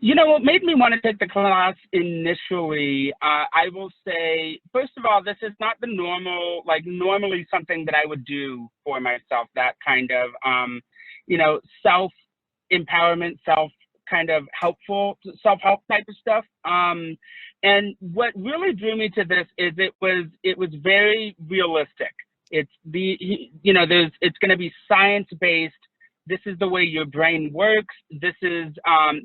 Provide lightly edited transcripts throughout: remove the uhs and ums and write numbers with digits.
You know, what made me want to take the class initially, I will say, first of all, this is not the normal, like normally something that I would do for myself, that kind of, self empowerment, self kind of helpful, self help type of stuff. And what really drew me to this is it was very realistic. It's it's going to be science based. This is the way your brain works. This is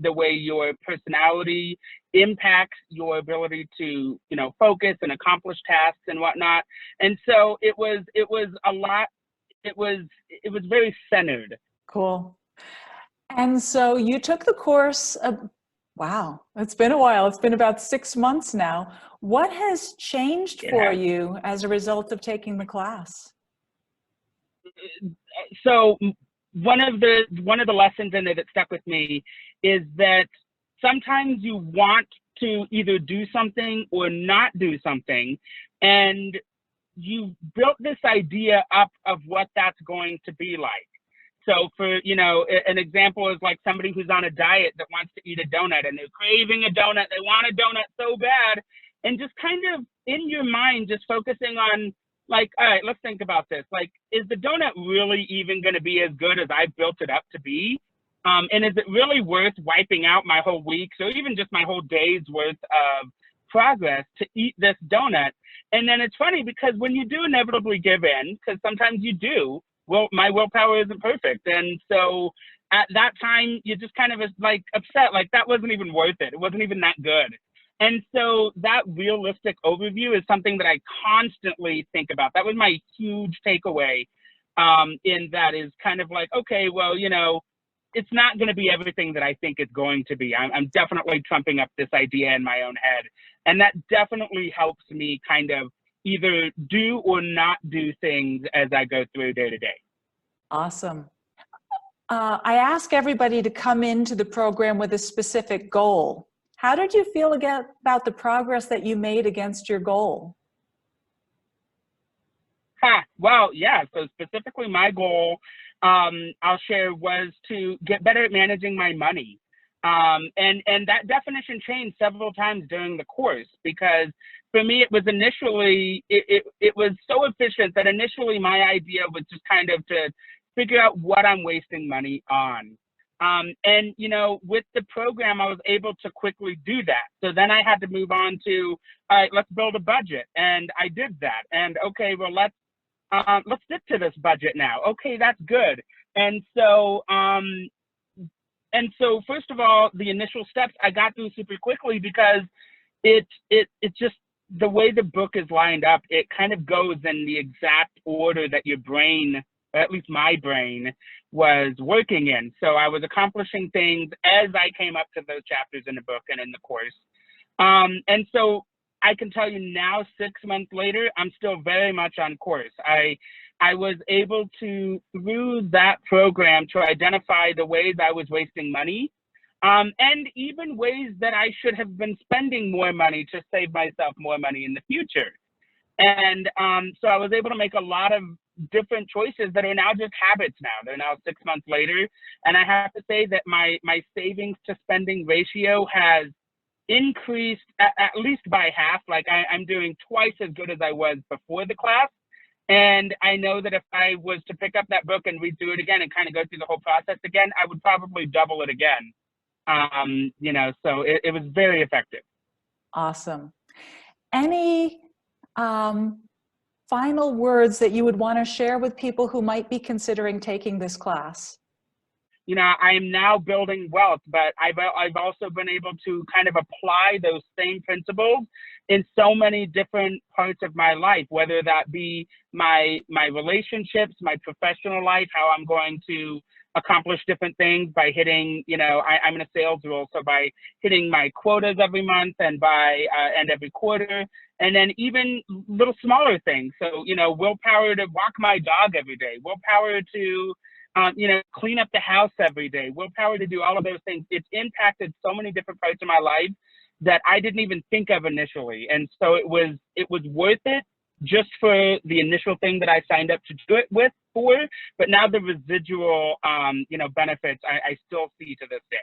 the way your personality impacts your ability to, focus and accomplish tasks and whatnot. And so it was a lot. It was very centered. Cool. And so you took the course, wow, it's been a while. It's been about 6 months now. What has changed for Yeah. you as a result of taking the class? So one of the lessons in it that stuck with me is that sometimes you want to either do something or not do something, and you built this idea up of what that's going to be like. So for, an example is like somebody who's on a diet that wants to eat a donut and they're craving a donut, they want a donut so bad, and just kind of in your mind, just focusing on like, all right, let's think about this. Like, is the donut really even going to be as good as I built it up to be? And is it really worth wiping out my whole week's or even just my whole day's worth of progress to eat this donut? And then it's funny because when you do inevitably give in, because sometimes you do, well, my willpower isn't perfect. And so at that time, you just kind of like upset, like that wasn't even worth it. It wasn't even that good. And so that realistic overview is something that I constantly think about. That was my huge takeaway in that is kind of like, okay, well, it's not going to be everything that I think it's going to be. I'm definitely trumping up this idea in my own head. And that definitely helps me kind of either do or not do things as I go through day to day. Awesome. I ask everybody to come into the program with a specific goal. How did you feel about the progress that you made against your goal? Well, yeah. So specifically, my goal, I'll share, was to get better at managing my money. And that definition changed several times during the course because for me, it was initially, it was so efficient that initially my idea was just kind of to figure out what I'm wasting money on. And, with the program, I was able to quickly do that. So then I had to move on to, all right, let's build a budget. And I did that. And okay, well, let's stick to this budget now. Okay, that's good. And so first of all, the initial steps I got through super quickly because it's just the way the book is lined up, it kind of goes in the exact order that your brain, or at least my brain, was working in. So I was accomplishing things as I came up to those chapters in the book and in the course. And so I can tell you now, 6 months later, I'm still very much on course. I was able to, through that program, to identify the ways I was wasting money, and even ways that I should have been spending more money to save myself more money in the future. And so I was able to make a lot of different choices that are now just habits now. They're now 6 months later. And I have to say that my savings to spending ratio has increased at least by half. Like I'm doing twice as good as I was before the class. And I know that if I was to pick up that book and redo it again and kind of go through the whole process again, I would probably double it again. So it was very effective. Awesome. Any final words that you would want to share with people who might be considering taking this class? I am now building wealth, but I've also been able to kind of apply those same principles in so many different parts of my life, whether that be my relationships, my professional life, how I'm going to accomplish different things by hitting, I'm in a sales role, so by hitting my quotas every month and and every quarter, and then even little smaller things. So, willpower to walk my dog every day, willpower to clean up the house every day, willpower to do all of those things. It's impacted so many different parts of my life that I didn't even think of initially. And so it was worth it just for the initial thing that I signed up to do it for, but now the residual, benefits I still see to this day.